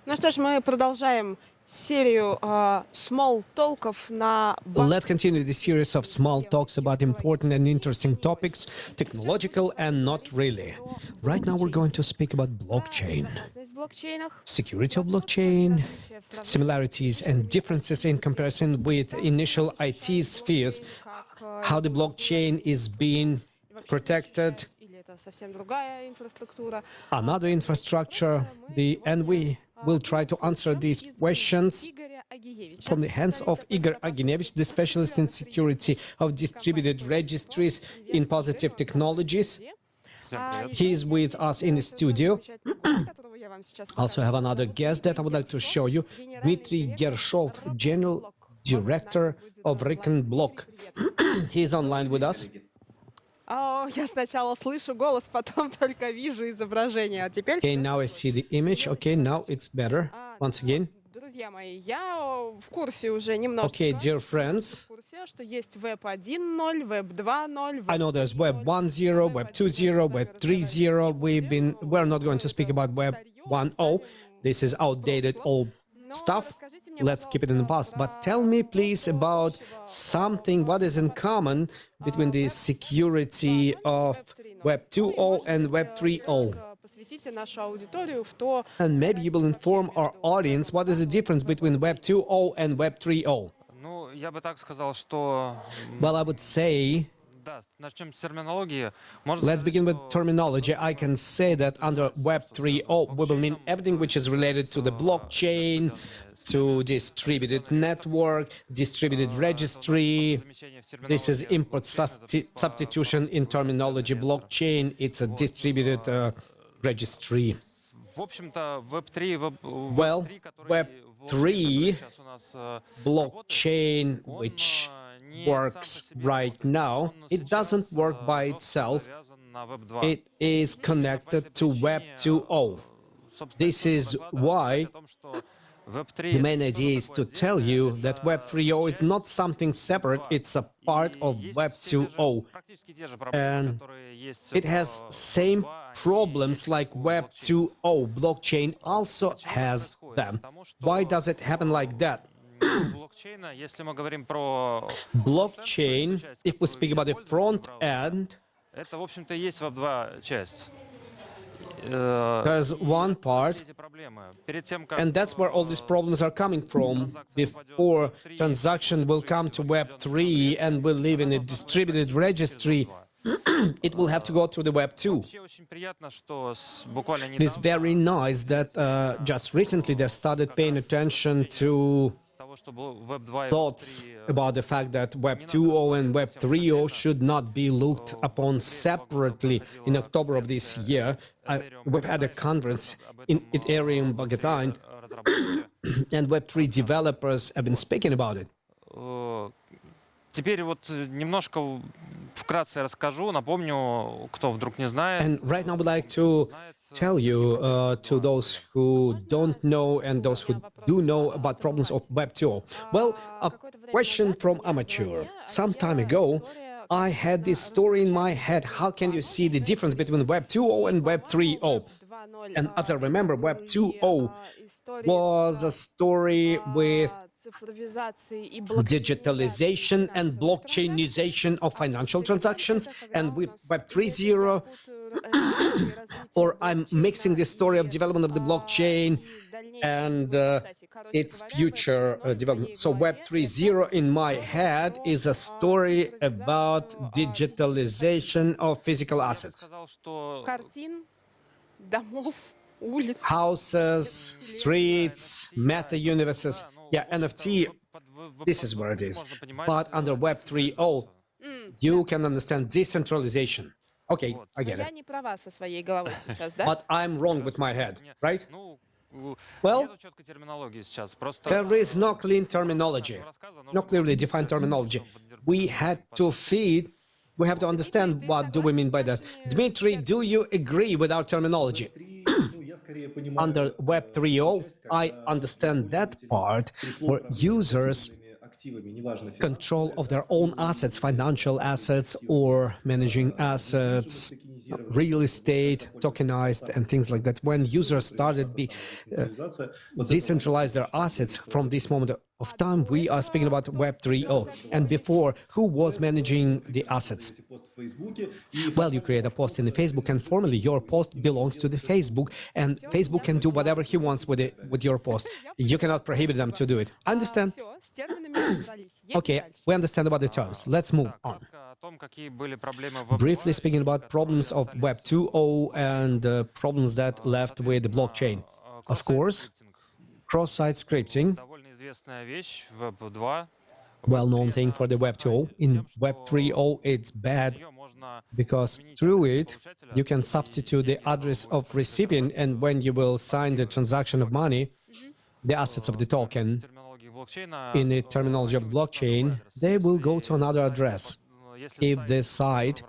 Ну что ж, мы продолжаем серию small толков на Let's continue the series of small talks about important and interesting topics, technological and not really. Right now, we're going to speak about blockchain, безопасность в блокчейнах, security of blockchain, различия в сравнении similarities and differences in comparison with initial IT spheres, how the blockchain is being protected, или это совсем другая инфраструктура. another infrastructure, and we will try to answer these questions Игоря Агиевича, from the hands of Igor Aginevich, the specialist in security of distributed registries in positive technologies. He is with us in the studio. которого я вам сейчас Also have another guest that I would like to show you, Dmitry Gershov, General Director of Riken Block. He is online with us. Я сначала слышу голос, потом только вижу изображение. А теперь Okay, всё now I see the image. Okay, now it's better. Once again. Друзья мои, я в курсе уже немножко. Okay, dear friends. В курсе, что есть Web 1.0, Web 2.0. I know there's Web 1.0, Web 2.0, Web 3.0. We're not going to speak about Web 1.0. This is outdated old stuff. Let's keep it in the past. But tell me, please, about something, what is in common between the security of Web 2.0 and Web 3.0. Посвятите нашу аудиторию в то, And maybe you will inform our audience what is the difference between Web 2.0 and Web 3.0. Ну, я бы так сказал, что Well, I would say, да, начнем с терминологии. Можно let's сказать, begin with что terminology. I can say that under Web 3.0, we will mean everything which is related to the blockchain, to distributed network, distributed registry. замещение в This is терминологии input substitution in terminology. Blockchain, it's a distributed registry. В общем-то, Web3, Well, Web3 сейчас у нас blockchain, which works right now, it doesn't work by itself. завязан на Web 2. It is connected to Web 2.0. This is why the main idea is to tell you that Web 3.0 is not something separate, it's a part of Web 2.0. And it has same problems like Web 2.0. Blockchain also has them. Why does it happen like that? блокчейна, если мы говорим про Blockchain, if we speak about the front end, это, в общем-то, и есть Web 2 часть. there's one part, Эти проблемы. Перед тем, как and that's where all these problems are coming from. Before transaction will come to Web 3 and will live in a distributed registry, it will have to go through the Web 2. вообще очень приятно, что буквально It is недавно very nice that just recently they started paying attention to того, что Web 2 и Web thoughts 3 about the fact that Web 2.0 and Web 3.0 should not be looked upon separately. In October of this year, we've had a conference in Ethereum Bogota, разработчики. and Web 3 developers have been speaking about it. Теперь вот немножко вкратце расскажу, напомню, кто вдруг не знает. And right now, I would like to tell you to those who don't know and those who do know about problems of Web 2.0. Well, a question from amateur. Some time ago, I had this story in my head. How can you see the difference between Web 2.0 and Web 3.0? And as I remember, Web 2.0 was a story with digitalization and blockchainization of financial transactions, and with Web 3.0, or I'm mixing the story of development of the blockchain and its future development. So Web 3.0 in my head is a story about digitalization of physical assets. Сказал, что картин, домов, улиц. Houses, streets, meta-universes. Yeah, NFT, this is where it is. But under Web 3.0, you can understand decentralization. Okay, I get Я it. не права со своей головой сейчас, да? But I'm wrong with my head, right? Ну, Well, нету четкой терминологии сейчас. Просто there is no clean terminology, no clearly defined terminology. We have to understand what do we mean by that. Dmitry, do you agree with our terminology? Under Web 3.0, I understand that part where users control of their own assets, financial assets or managing assets, real estate, tokenized, and things like that. When users started decentralize their assets from this moment of time, we are speaking about Web 3.0. And before, who was managing the assets? Well, you create a post in the Facebook, and formally your post belongs to the Facebook, and Facebook can do whatever he wants with your post. You cannot prohibit them to do it. Understand? Всё, с терминами разобрались. Едем Okay, дальше. we understand about the terms. Let's move on. Briefly speaking about problems of Web 2.0 and problems that left with the blockchain. Of course, cross-site scripting, well-known thing for the Web 2.0. In Web 3.0, it's bad because through it, you can substitute the address of recipient, and when you will sign the transaction of money, the assets of the token, in the terminology of blockchain, they will go to another address. If the site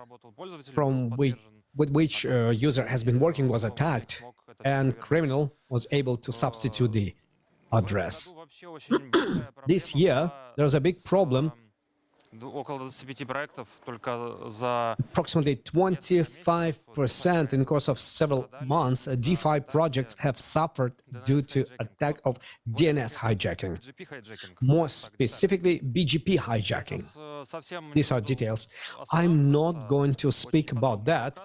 with which user has been working was attacked, and criminal was able to substitute the address. This year, there's a big problem. Approximately 25% in the course of several months, DeFi projects have suffered due to attack of DNS hijacking. More specifically, BGP hijacking. These are details. I'm not going to speak about that,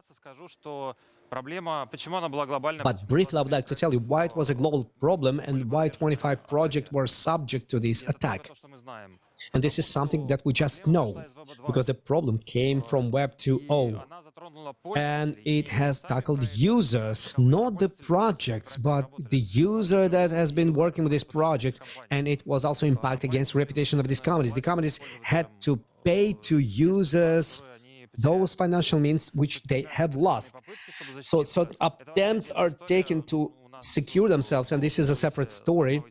but briefly I would like to tell you why it was a global problem and why 25 projects were subject to this attack. And this is something that we just know, because the problem came from Web 2.0. And it has tackled users, not the projects, but the user that has been working with these projects. And it was also impact against reputation of these companies. The companies had to pay to users those financial means which they had lost. So attempts are taken to secure themselves, and this is a separate story.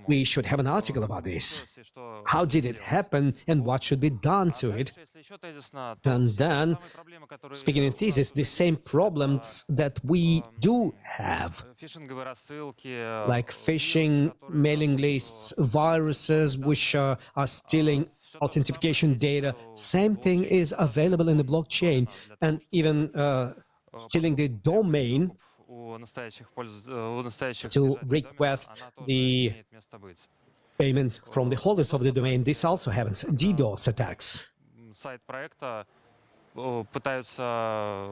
We should have an article about this. How did it happen, and what should be done to it? And then, speaking in thesis, the same problems that we do have, like phishing, mailing lists, viruses which are stealing authentication data, same thing is available in the blockchain, and even stealing the domain to request the payment from the holders of the domain. This also happens. DDoS attacks.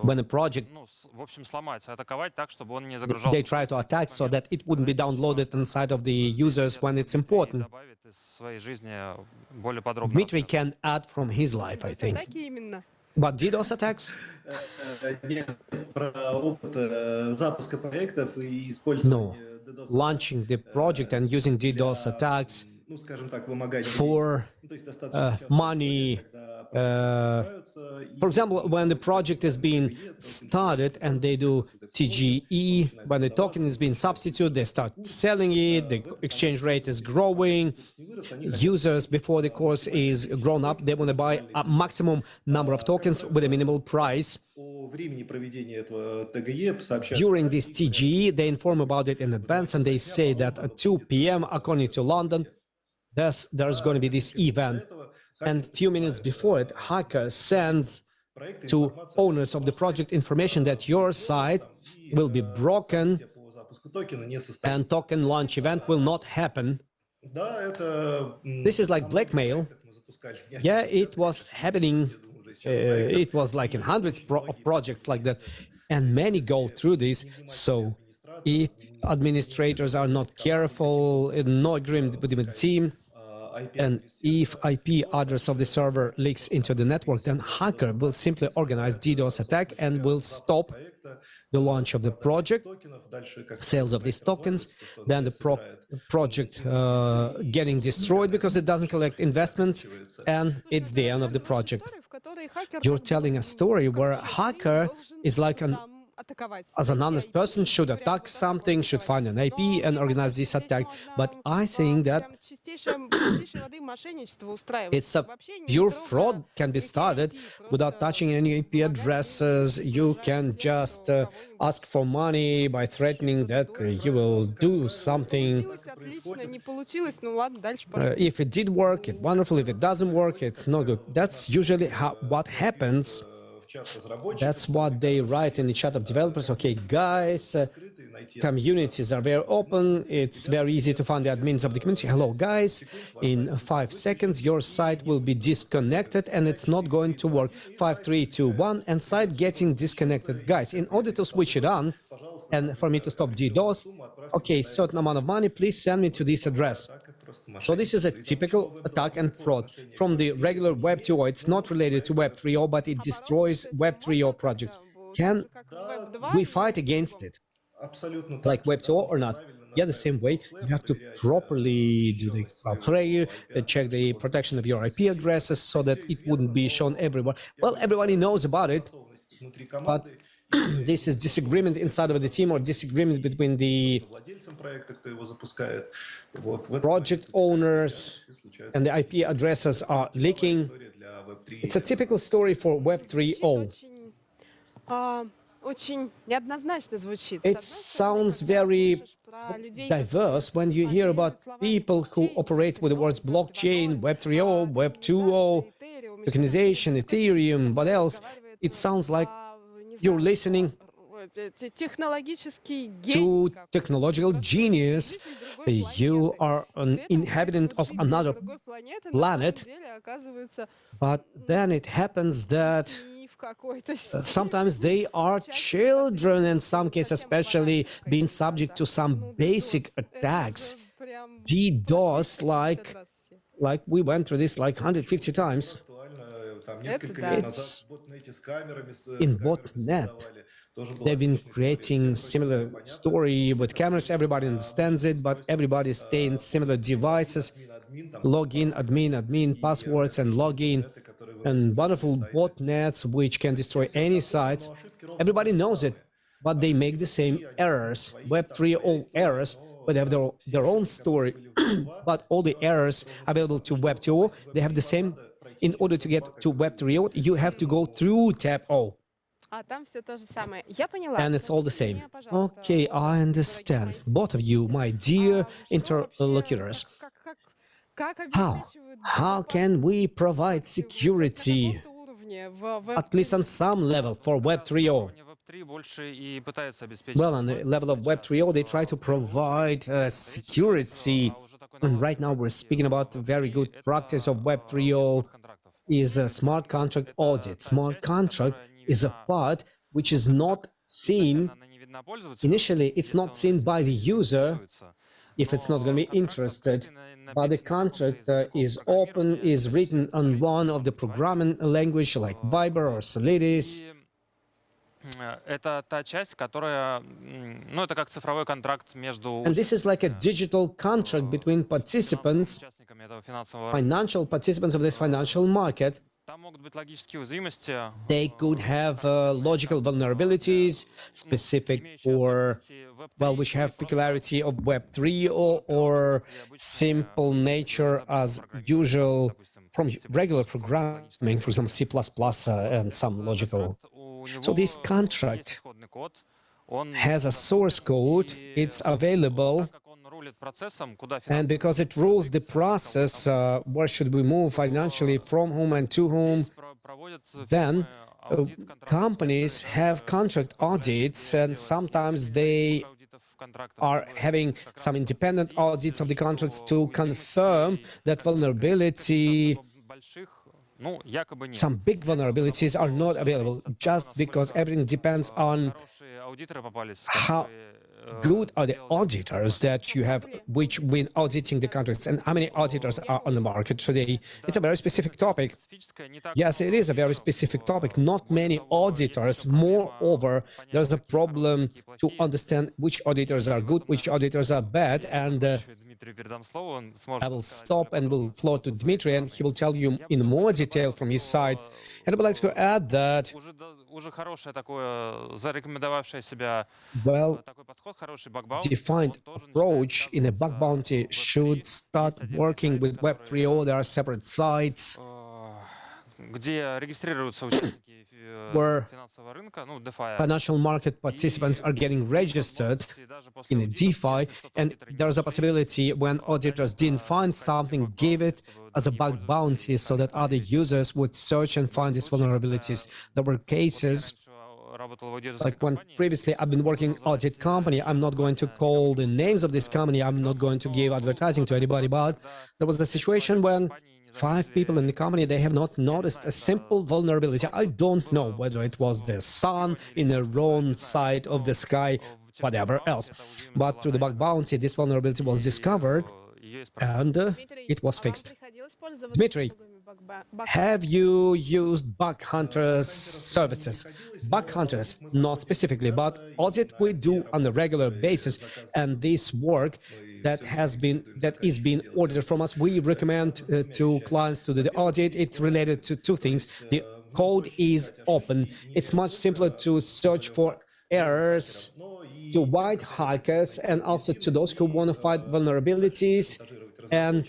When a project, they try to attack so that it wouldn't be downloaded inside of the users when it's important. Dmitry can add from his life, I think. Так именно. But DDoS attacks? No. Launching the project and using DDoS attacks for money. For example, when the project is being started and they do TGE, when the token is being substituted, they start selling it, the exchange rate is growing. Users, before the course is grown up, they want to buy a maximum number of tokens with a minimal price. During this TGE, they inform about it in advance, and they say that at 2 p.m., according to London, there's going to be this event. And a few minutes before it, hacker sends to owners of the project information that your site will be broken and token launch event will not happen. This is like blackmail. Yeah, it was happening. It was like in hundreds of projects like that. And many go through this. So if administrators are not careful, no agreement with the team, and if IP address of the server leaks into the network, then hacker will simply organize DDoS attack and will stop the launch of the project, sales of these tokens, then the project getting destroyed because it doesn't collect investment, and it's the end of the project. You're telling a story where a hacker is like as an honest person, should attack something, should find an IP and organize this attack. But I think that it's a pure fraud can be started without touching any IP addresses. You can just ask for money by threatening that you will do something. If it did work, it's wonderful. If it doesn't work, it's not good. That's usually what happens That's what they write in the chat of developers. Okay, guys, communities are very open. It's very easy to find the admins of the community. Hello, guys. In 5 seconds, your site will be disconnected and it's not going to work. 5, 3, 2, 1, and site getting disconnected. Guys, in order to switch it on and for me to stop DDoS, okay, certain amount of money, please send me to this address. So this is a typical attack and fraud from the regular Web 2.0. It's not related to Web 3.0, but it destroys Web 3.0 projects. Can we fight against it? Like Web 2.0 or not? Yeah, the same way. You have to properly do the filtering, check the protection of your IP addresses so that it wouldn't be shown everywhere. Well, everybody knows about it, but this is disagreement inside of the team or disagreement between the project owners and the IP addresses are leaking. It's a typical story for Web 3.0. Очень неоднозначно звучит. It sounds very diverse when you hear about people who operate with the words blockchain, Web 3.0, Web 2.0, tokenization, Ethereum, what else? It sounds like you're listening to technological genius. You are an inhabitant of another planet, but then it happens that sometimes they are children, in some cases especially, being subject to some basic attacks. DDoS, like we went through this like 150 times. It's in botnet. They've been creating similar story with cameras. Everybody understands it, but everybody stay in similar devices. Login, admin, passwords, and login, and wonderful botnets which can destroy any sites. Everybody knows it, but they make the same errors. Web 3.0 errors, but they have their own story. But all the errors available to Web 2.0, they have the same. In order to get to Web 3.0, you have to go through Tab O. And it's all the same. Okay, I understand. Both of you, my dear interlocutors. How can we provide security, at least on some level, for Web 3.0? Well, on the level of Web 3.0, they try to provide security. And right now we're speaking about the very good practice of Web 3.0 is a smart contract audit. Smart contract is a part which is not seen, initially it's not seen by the user if it's not going to be interested, but the contract is open, is written on one of the programming language like Viber or Solidus. And this is like a digital contract between participants, financial participants of this financial market. They could have logical vulnerabilities specific for, well, which have peculiarity of Web 3.0 or simple nature as usual from regular programming, for example, C++ and some logical. So this contract has a source code, it's available, and because it rules the process, where should we move financially, from whom and to whom, then companies have contract audits, and sometimes they are having some independent audits of the contracts to confirm that vulnerability. Some big vulnerabilities are not available just because everything depends on how good are the auditors that you have, which when auditing the contracts, and how many auditors are on the market today. It's a very specific topic. Yes, it is a very specific topic. Not many auditors. Moreover, there's a problem to understand which auditors are good, which auditors are bad, and I will stop and will floor to Dmitry, and he will tell you in more detail from his side. And I would like to add that, well, defined approach in a bug bounty should start working with Web 3.0. There are separate sites. где регистрируются участники Where финансового рынка, ну, DeFi. financial market participants are getting registered in a DeFi, and there's a possibility when auditors didn't find something, give it as a bug bounty so that other users would search and find these vulnerabilities. There were cases like when previously I've been working audit company. I'm not going to call the names of this company. I'm not going to give advertising to anybody, but there was a situation when 5 people in the company, they have not noticed a simple vulnerability. I don't know whether it was the sun in the wrong side of the sky, whatever else. But through the bug bounty, this vulnerability was discovered and it was fixed. Dmitry, have you used bug hunters services? Bug hunters, not specifically, but audit we do on a regular basis, and this work that is being ordered from us, we recommend to clients to do the audit. It's related to 2 things. The code is open. It's much simpler to search for errors, to white hackers, and also to those who want to find vulnerabilities and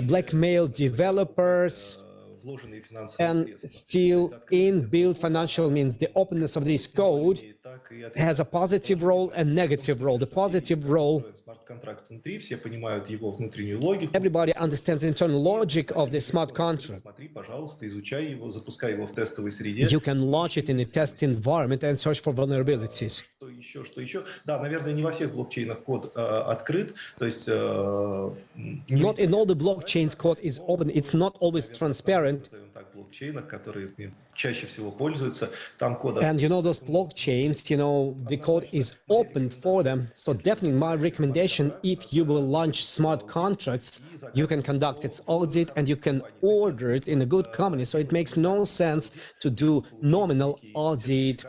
blackmail developers and steal inbuilt financial means. The openness of this code has a positive role and negative role. The positive role, everybody understands the internal logic of the smart contract. You can launch it in a test environment and search for vulnerabilities. Not in all the blockchains code is open. It's not always transparent. And you know those blockchains, you know, the code is open for them. So definitely my recommendation, if you will launch smart contracts, you can conduct its audit and you can order it in a good company. So it makes no sense to do nominal audit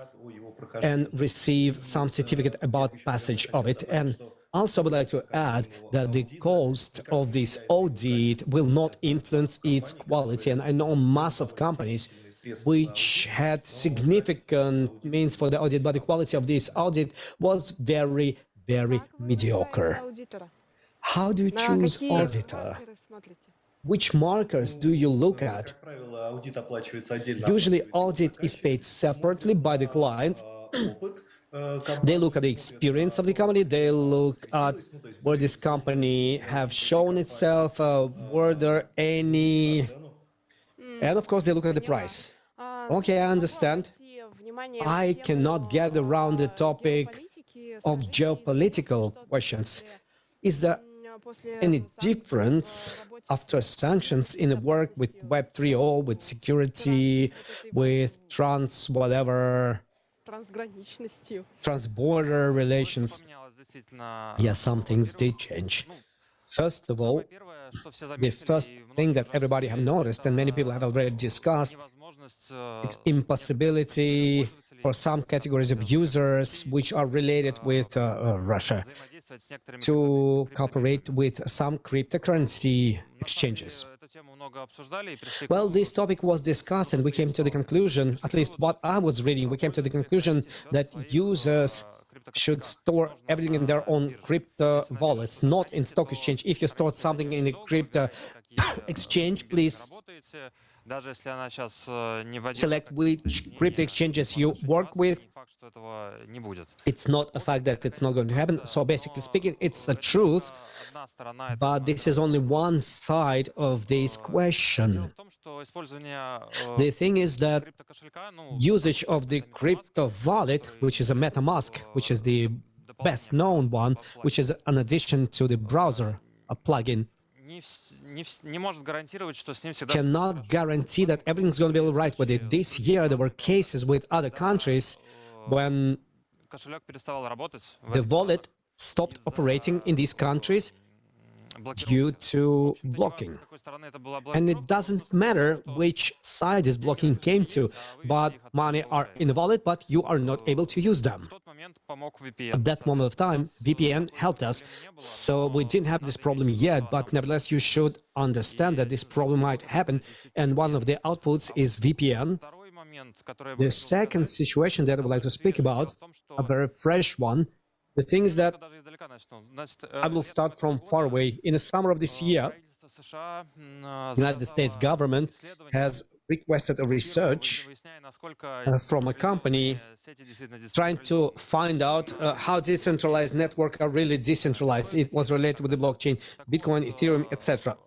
and receive some certificate about passage of it. And also, I would like to add that the cost of this audit will not influence its quality. And I know mass of companies which had significant means for the audit, but the quality of this audit was very, very mediocre. How do you choose auditor? Which markers do you look at? Usually, audit is paid separately by the client. They look at the experience of the company, they look at where this company have shown itself, were there any... And of course, they look at the price. Okay, I understand. I cannot get around the topic of geopolitical questions. Is there any difference after sanctions in the work with Web 3.0, with security, with transborder relations? Yeah, some things did change. First of all, the first thing that everybody have noticed, and many people have already discussed, it's impossibility for some categories of users which are related with Russia to cooperate with some cryptocurrency exchanges. Well, this topic was discussed and we came to the conclusion, at least what I was reading, we came to the conclusion that users should store everything in their own crypto wallets, not in stock exchange. If you store something in a crypto exchange, please select which crypto exchanges you work with. It's not a fact that it's not going to happen. So basically speaking, it's a truth, but this is only one side of this question. The thing is that usage of the crypto wallet, which is a MetaMask, which is the best known one, which is an addition to the browser, a plugin, cannot guarantee that everything's going to be all right with it. This year, there were cases with other countries when the wallet stopped operating in these countries due to blocking. And it doesn't matter which side this blocking came to, but money are in the wallet, but you are not able to use them. At that moment of time, VPN helped us, so we didn't have this problem yet, but nevertheless, you should understand that this problem might happen, and one of the outputs is VPN. The second situation that I would like to speak about, a very fresh one, the thing is that I will start from far away. In the summer of this year, United States government has requested a research from a company trying to find out how decentralized networks are really decentralized. It was related with the blockchain, Bitcoin, Ethereum, etc.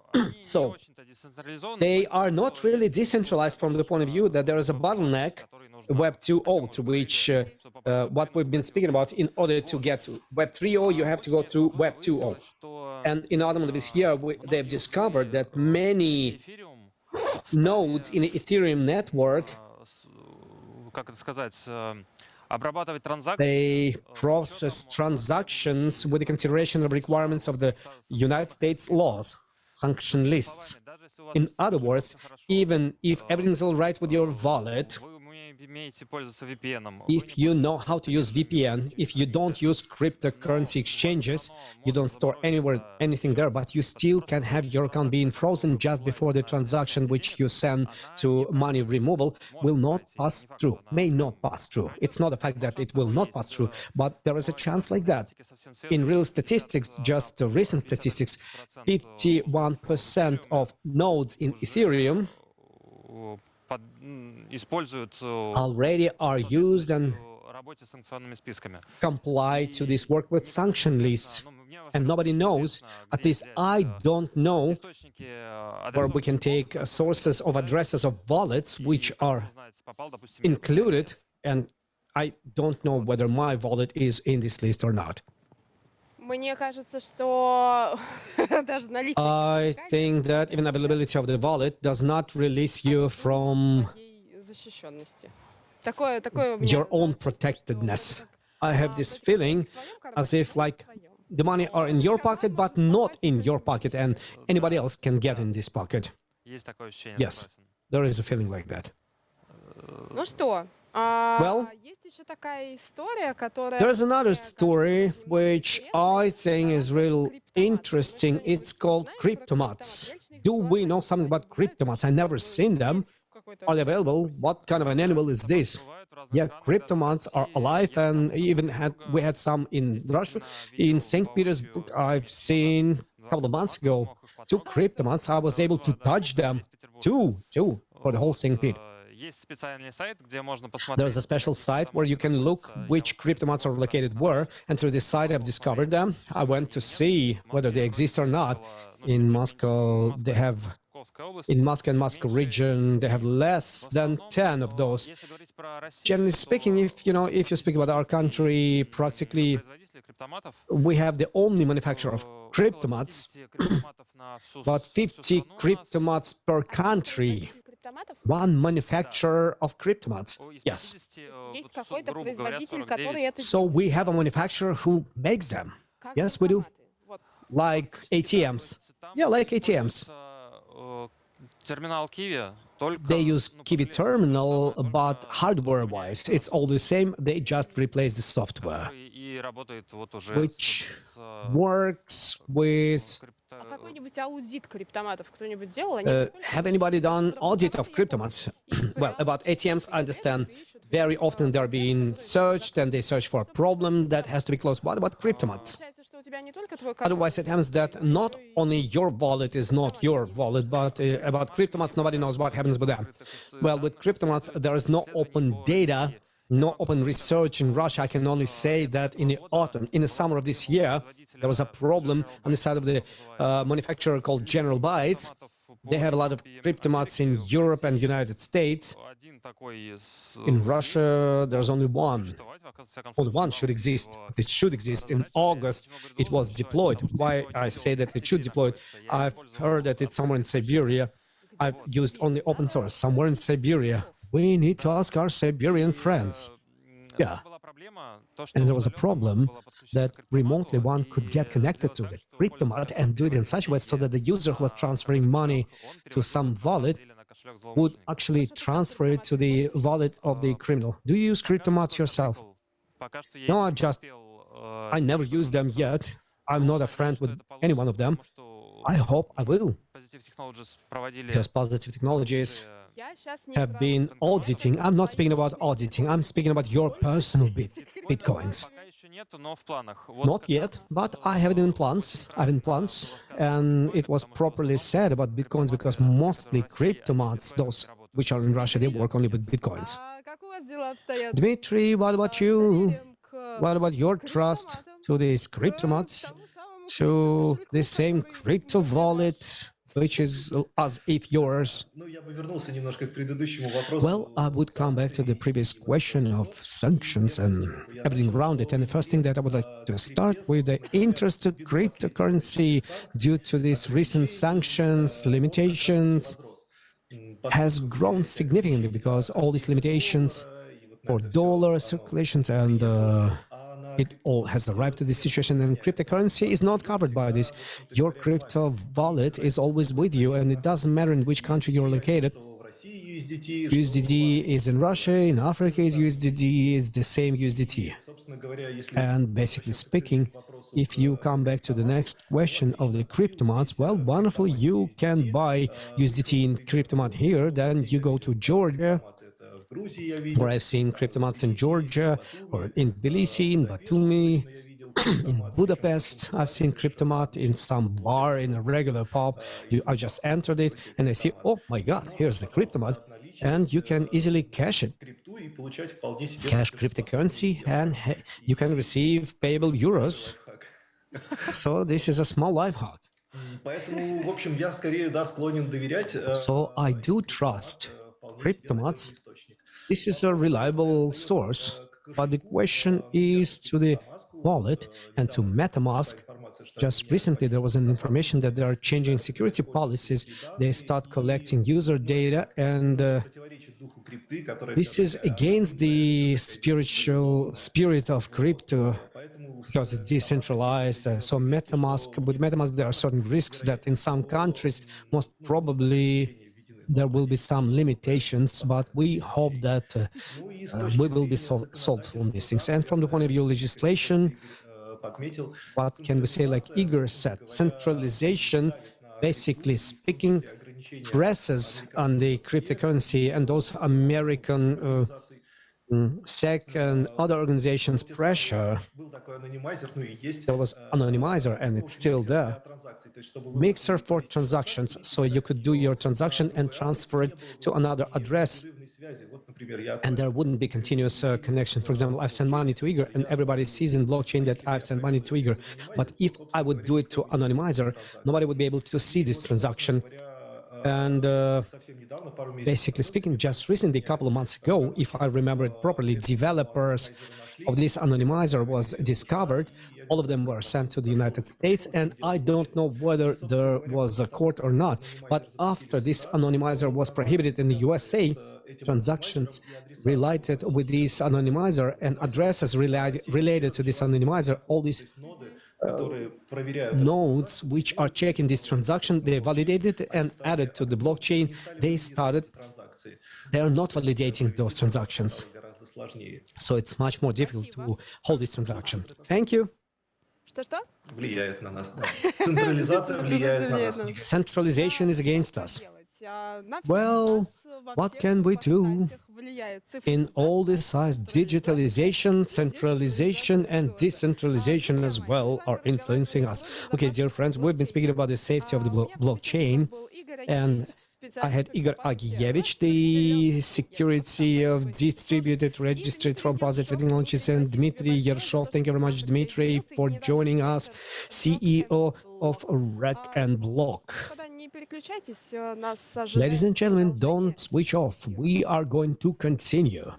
So they are not really decentralized from the point of view that there is a bottleneck, Web 2.0, to which what we've been speaking about. In order to get to Web 3.0, you have to go through Web 2.0. And in autumn of this year, they've discovered that many nodes in the Ethereum network, they process transactions with the consideration of requirements of the United States laws, sanction lists. In other words, even if everything's all right with your wallet, if you know how to use VPN, if you don't use cryptocurrency exchanges, you don't store anywhere anything there, but you still can have your account being frozen just before the transaction which you send to money removal will not pass through, may not pass through. It's not a fact that it will not pass through, but there is a chance like that. In real statistics, just recent statistics, 51% of nodes in Ethereum already are used and comply to this work with sanction lists. And nobody knows, at least I don't know, where we can take sources of addresses of wallets which are included, and I don't know whether my wallet is in this list or not. Мне кажется, что даже наличие I think that even availability of the wallet does not release you from защищенности. Такое у меня your own protectedness. I have this feeling as if like the money are in your pocket, but not in your pocket, and anybody else can get in this pocket. Yes, there is a feeling like that. Ну что? Well, Есть еще такая история, которая... there's another story which I think is real interesting. It's called Cryptomats. Do we know something about Cryptomats? I never seen them. Are they available? What kind of an animal is this? Yeah, Cryptomats are alive, and we had some in Russia. In St. Petersburg, I've seen a couple of months ago 2 Cryptomats. I was able to touch them. Two for the whole St. Pete. There's a special site where you can look which Cryptomats are located where, and through this site I've discovered them. I went to see whether they exist or not. In Moscow, they have, in Moscow and Moscow region, they have less than 10 of those. Generally speaking, if you speak about our country, practically we have the only manufacturer of Cryptomats, about 50 Cryptomats per country. One manufacturer of Cryptomats. Yes. Есть какой-то производитель, который это... So we have a manufacturer who makes them. Yes, we do. Вот. Like ATMs. Yeah, like ATMs. They use Kiwi terminal, but hardware-wise, it's all the same. They just replace the software, which works with... А какой-нибудь аудит криптоматов кто-нибудь делал? Они Have anybody done audit of Cryptomats? Well, about ATMs, I understand very often they're being searched and they search for a problem that has to be closed. What about Cryptomats? Получается, что у тебя не только твой Otherwise, it happens that not only your wallet is not your wallet, but about Cryptomats, nobody knows what happens with them. Well, with Cryptomats, there is no open data, no open research in Russia. I can only say that in the autumn, in the summer of this year, there was a problem on the side of the manufacturer called General Bytes. They have a lot of Cryptomats in Europe and United States. In Russia, there's only one. Only one should exist. This should exist. In August, it was deployed. Why I say that it should deploy? I've heard that it's somewhere in Siberia. I've used only open source. Somewhere in Siberia. We need to ask our Siberian friends. Yeah. And there was a problem that remotely one could get connected to the Cryptomat and do it in such a way so that the user who was transferring money to some wallet would actually transfer it to the wallet of the criminal. Do you use Cryptomats yourself? No, I never used them yet. I'm not a friend with any one of them. I hope I will. Because Positive Technologies have been auditing. I'm not speaking about auditing. I'm speaking about your personal bitcoins. нету, но в планах. Not yet, but I have it in plans. I have in plans, and it was properly said about bitcoins because mostly cryptomats, those which are in Russia, they work only with bitcoins. А как у вас дела обстоят Dmitry, what about с you? доверием к What about your trust криптоматам, to these к cryptomats, тому самому to криптокошельку, the same который crypto вроде наш? wallet, which is as if yours? Ну, я бы вернулся немножко к предыдущему вопросу. Well, I would come back to the previous question of sanctions and everything around it. And the first thing that I would like to start with the interest of cryptocurrency due to these recent sanctions, limitations, has grown significantly because all these limitations for dollar circulations and it all has arrived to this situation, and cryptocurrency is not covered by this. Your crypto wallet is always with you, and it doesn't matter in which country you're located. USDT is in Russia, in Africa is USDT, it's the same USDT. And basically speaking, if you come back to the next question of the cryptomats, well, wonderful, you can buy USDT in cryptomat here, then you go to Georgia, where I've seen cryptomats in Georgia, or in Tbilisi, in Batumi, in Budapest. I've seen cryptomat in some bar, in a regular pub. I just entered it and I see, oh my God, here's the cryptomat. And you can easily cash it. Cash cryptocurrency, and you can receive payable euros. So this is a small life hack. Поэтому, в общем, я скорее, да, склонен доверять. So I do trust cryptomats. This is a reliable source, but the question is to the wallet and to MetaMask. Just recently, there was an information that they are changing security policies. They start collecting user data, and this is against the spiritual spirit of crypto because it's decentralized. So MetaMask, with MetaMask, there are certain risks that in some countries, most probably there will be some limitations, but we hope that we will be solved from these things. And from the point of view of legislation, what can we say, like Igor said, centralization, basically speaking, presses on the cryptocurrency and those American SEC and other organizations pressure. There was anonymizer and it's still there. Mixer for transactions, so you could do your transaction and transfer it to another address, and there wouldn't be continuous connection. For example, I've sent money to Igor and everybody sees in blockchain that I've sent money to Igor. But if I would do it to anonymizer, nobody would be able to see this transaction. And basically speaking, just recently, a couple of months ago, if I remember it properly, developers of this anonymizer was discovered. All of them were sent to the United States, and I don't know whether there was a court or not. But after this anonymizer was prohibited in the USA, transactions related with this anonymizer and addresses related to this anonymizer, all these nodes which are checking this transaction, they validated and added to the blockchain. They are not validating those transactions. So it's much more difficult to hold this transaction. Thank you. Что-что? Влияет на нас, да. Централизация влияет на нас. Centralization is against us. Well, Well, what can we do? In all this size, digitalization, centralization, and decentralization as well are influencing us. Okay, dear friends, we've been speaking about the safety of the blockchain, and I had Igor Agievich, the security of distributed registered from positive technologies, and Dmitry Yershov. Thank you very much, Dmitry, for joining us, CEO of Rec and Block. Ladies and gentlemen, don't switch off. We are going to continue.